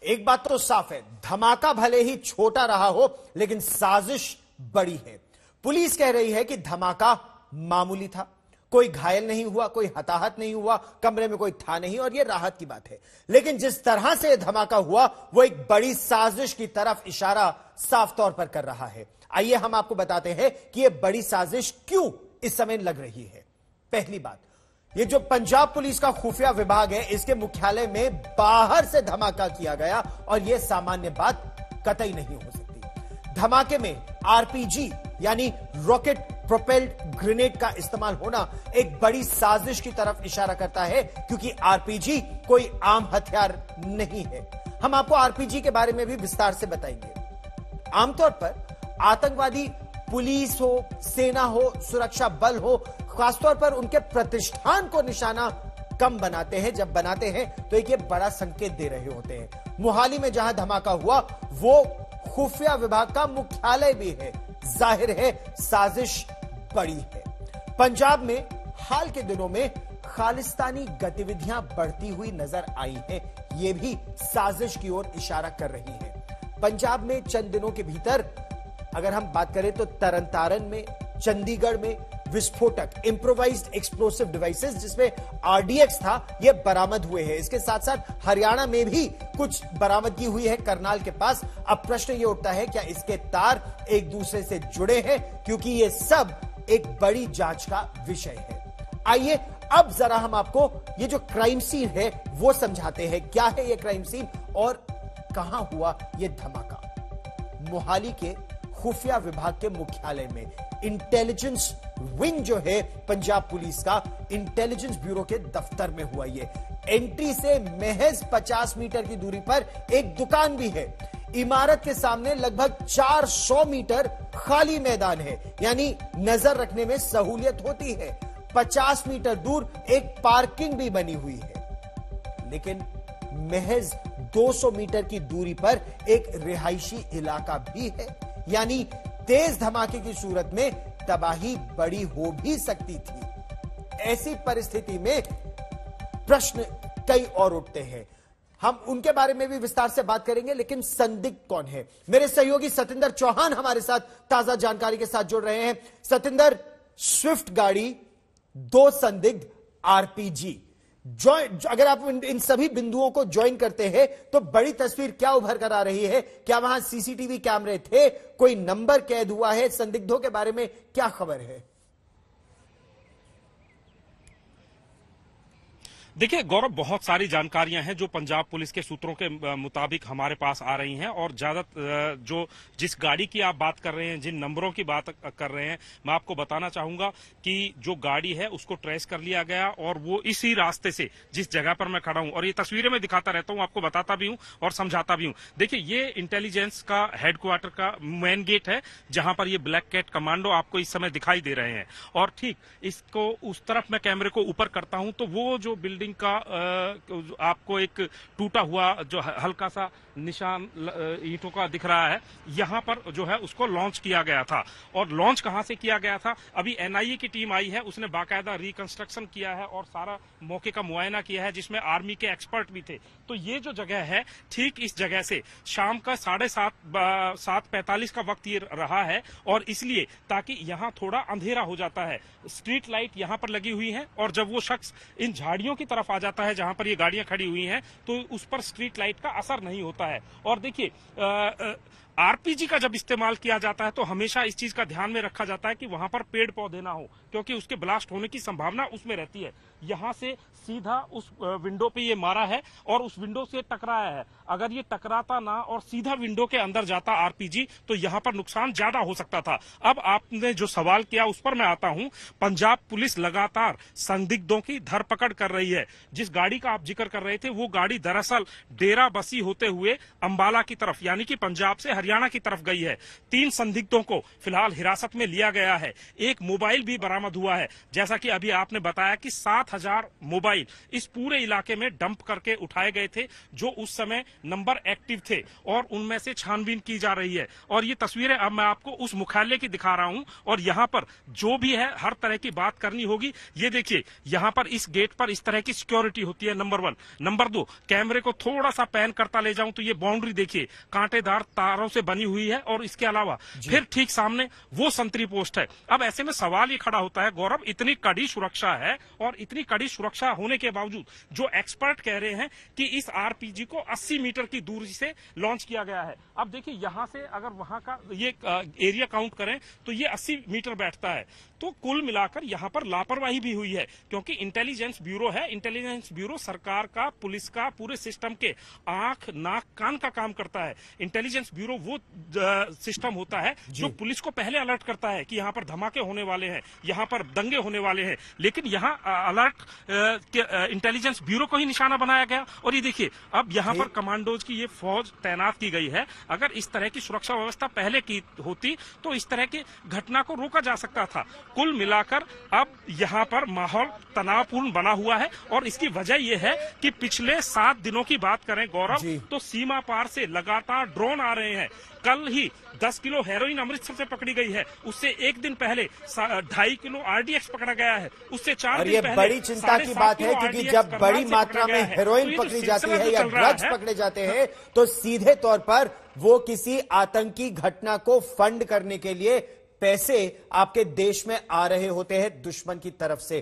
एक बात तो साफ है, धमाका भले ही छोटा रहा हो लेकिन साजिश बड़ी है। पुलिस कह रही है कि धमाका मामूली था, कोई घायल नहीं हुआ, कोई हताहत नहीं हुआ, कमरे में कोई था नहीं और यह राहत की बात है। लेकिन जिस तरह से यह धमाका हुआ वो एक बड़ी साजिश की तरफ इशारा साफ तौर पर कर रहा है। आइए हम आपको बताते हैं कि यह बड़ी साजिश क्यों इस समय लग रही है। पहली बात, ये जो पंजाब पुलिस का खुफिया विभाग है, इसके मुख्यालय में बाहर से धमाका किया गया और यह सामान्य बात कतई नहीं हो सकती। धमाके में आरपीजी यानी रॉकेट प्रोपेल्ड ग्रेनेड का इस्तेमाल होना एक बड़ी साजिश की तरफ इशारा करता है, क्योंकि आरपीजी कोई आम हथियार नहीं है। हम आपको आरपीजी के बारे में भी विस्तार से बताएंगे। आमतौर पर आतंकवादी पुलिस हो, सेना हो, सुरक्षा बल हो, खासतौर पर उनके प्रतिष्ठान को निशाना कम बनाते हैं। जब बनाते हैं तो एक ये बड़ा संकेत दे रहे होते हैं। मोहाली में जहां धमाका हुआ वो खुफिया विभाग का मुख्यालय भी है। जाहिर है साजिश बड़ी है। पंजाब में हाल के दिनों में खालिस्तानी गतिविधियां बढ़ती हुई नजर आई हैं। यह भी साजिश की ओर इशारा कर रही है। पंजाब में चंद दिनों के भीतर अगर हम बात करें तो तरनतारन में, चंडीगढ़ में विस्फोटक इंप्रोवाइज्ड एक्सप्लोसिव डिवाइसेस जिसमें आरडीएक्स था, यह बरामद हुए हैं। इसके साथ साथ हरियाणा में भी कुछ बरामदगी हुई है करनाल के पास। अब प्रश्न यह उठता है क्या इसके तार एक दूसरे से जुड़े हैं, क्योंकि यह सब एक बड़ी जांच का विषय है। आइए अब जरा हम आपको ये जो क्राइम सीन है वो समझाते हैं। क्या है यह क्राइम सीन और कहां हुआ यह धमाका? मोहाली के खुफिया विभाग के मुख्यालय में इंटेलिजेंस विंग जो है पंजाब पुलिस का, इंटेलिजेंस ब्यूरो के दफ्तर में हुआ ये। एंट्री से महज 50 मीटर की दूरी पर एक दुकान भी है। इमारत के सामने लगभग 400 मीटर खाली मैदान है, यानी नजर रखने में सहूलियत होती है। 50 मीटर दूर एक पार्किंग भी बनी हुई है। लेकिन महज 200 मीटर की दूरी पर एक रिहायशी इलाका भी है, यानी तेज धमाके की सूरत में तबाही बड़ी हो भी सकती थी। ऐसी परिस्थिति में प्रश्न कई और उठते हैं। हम उनके बारे में भी विस्तार से बात करेंगे, लेकिन संदिग्ध कौन है? मेरे सहयोगी सतिंदर चौहान हमारे साथ ताजा जानकारी के साथ जुड़ रहे हैं। सतिंदर, स्विफ्ट गाड़ी, 2 संदिग्ध, आरपीजी, अगर आप इन सभी बिंदुओं को ज्वाइन करते हैं तो बड़ी तस्वीर क्या उभर कर आ रही है? क्या वहां सीसीटीवी कैमरे थे? कोई नंबर कैद हुआ है? संदिग्धों के बारे में क्या खबर है? देखिए गौरव, बहुत सारी जानकारियां हैं जो पंजाब पुलिस के सूत्रों के मुताबिक हमारे पास आ रही हैं और ज्यादा जो जिस गाड़ी की आप बात कर रहे हैं, जिन नंबरों की बात कर रहे हैं, मैं आपको बताना चाहूंगा कि जो गाड़ी है उसको ट्रेस कर लिया गया और वो इसी रास्ते से, जिस जगह पर मैं खड़ा हूं, और ये तस्वीरें मैं दिखाता रहता हूं, आपको बताता भी हूं और समझाता भी हूं। देखिए ये इंटेलिजेंस का हेडक्वार्टर का मेन गेट है जहां पर ये ब्लैक कैट कमांडो आपको इस समय दिखाई दे रहे हैं। और ठीक इसको उस तरफ मैं कैमरे को ऊपर करता हूं तो वो जो बिल्डिंग का आपको एक टूटा हुआ जो हल्का सा निशान ईंटों का दिख रहा है, यहां पर जो है उसको लॉन्च किया गया था। और लॉन्च कहां से किया गया था? अभी एनआईए की टीम आई है, उसने बाकायदा रिकंस्ट्रक्शन किया है और सारा मौके का मुआयना किया है, जिसमें आर्मी के एक्सपर्ट भी थे। तो ये जो जगह है, ठीक इस जगह से शाम का 7:45 का वक्त ये रहा है और इसलिए ताकि यहां थोड़ा अंधेरा हो जाता है। स्ट्रीट लाइट यहां पर लगी हुई है और जब वो शख्स इन झाड़ियों की तरफ आ जाता है जहां पर ये गाड़ियां खड़ी हुई हैं तो उस पर स्ट्रीट लाइट का असर नहीं होता है। और देखिए आरपीजी का जब इस्तेमाल किया जाता है तो हमेशा इस चीज का ध्यान में रखा जाता है कि वहां पर पेड़ पौधे ना हो, क्योंकि उसके ब्लास्ट होने की संभावना उसमें रहती है। यहां से सीधा उस विंडो पे ये मारा है और उस विंडो से टकराया है। अगर ये टकराता ना और सीधा विंडो के अंदर जाता आरपीजी तो यहां पर नुकसान ज्यादा हो सकता था। अब आपने जो सवाल किया उस पर मैं आता हूं। पंजाब पुलिस लगातार संदिग्धों की धरपकड़ कर रही है। जिस गाड़ी का आप जिक्र कर रहे थे वो गाड़ी दरअसल डेरा बसी होते हुए अंबाला की तरफ, यानी कि पंजाब से हरियाणा की तरफ गई है। 3 संदिग्धों को फिलहाल हिरासत में लिया गया है। एक मोबाइल भी बरामद हुआ है। जैसा कि अभी आपने बताया कि 7,000 मोबाइल इस पूरे इलाके में डंप करके उठाए गए थे, जो उस समय नंबर एक्टिव थे, और उनमें से छानबीन की जा रही है। और ये तस्वीरें अब मैं आपको उस मुख्यालय की दिखा रहा हूं, और यहां पर जो भी है हर तरह की बात करनी होगी। ये देखिए, यहां पर इस गेट पर इस तरह की सिक्योरिटी होती है, नंबर 1। नंबर 2, कैमरे को थोड़ा सा पैन करता ले जाऊं तो ये बाउंड्री देखिए, कांटेदार तारों से बनी हुई है, और इसके अलावा फिर ठीक सामने वो संतरी पोस्ट है। अब ऐसे में सवाल ये खड़ा होता है गौरव, इतनी कड़ी सुरक्षा है, और इतनी कड़ी सुरक्षा होने के बावजूद जो एक्सपर्ट कह रहे हैं कि इस आरपीजी को 80 मीटर की दूरी से लॉन्च किया गया है। अब देखिए, यहां से अगर वहां का ये एरिया काउंट करें तो ये 80 मीटर बैठता है। तो कुल मिलाकर यहां पर लापरवाही भी हुई है, क्योंकि इंटेलिजेंस ब्यूरो है। इंटेलिजेंस ब्यूरो सरकार का, पुलिस का, पूरे सिस्टम के आंख, नाक, कान का काम करता है। इंटेलिजेंस ब्यूरो वो सिस्टम होता है जो पुलिस को पहले अलर्ट करता है कि यहां पर धमाके होने वाले हैं, यहां पर दंगे होने वाले हैं। लेकिन यहां अलर्ट इंटेलिजेंस ब्यूरो को ही निशाना बनाया गया। और ये देखिए, अब यहां पर कमांडोज की ये फौज तैनात की गई है। अगर इस तरह की सुरक्षा व्यवस्था पहले की होती तो इस तरह की घटना को रोका जा सकता था। कुल मिलाकर अब यहां पर माहौल तनावपूर्ण बना हुआ है, और इसकी वजह यह है कि पिछले 7 दिनों की बात करें गौरव, तो सीमा पार से लगातार ड्रोन आ रहे हैं। कल ही 10 किलो हेरोइन अमृतसर से पकड़ी गई है। उससे एक दिन पहले 2.5 किलो आरडीएक्स पकड़ा गया है। उससे 4 दिन पहले बड़ी चिंता की बात है, क्योंकि जब बड़ी मात्रा में हेरोइन पकड़ी जाती है या ड्रग्स पकड़े जाते हैं, तो सीधे तौर पर वो किसी आतंकी घटना को फंड करने के लिए पैसे आपके देश में आ रहे होते हैं दुश्मन की तरफ से।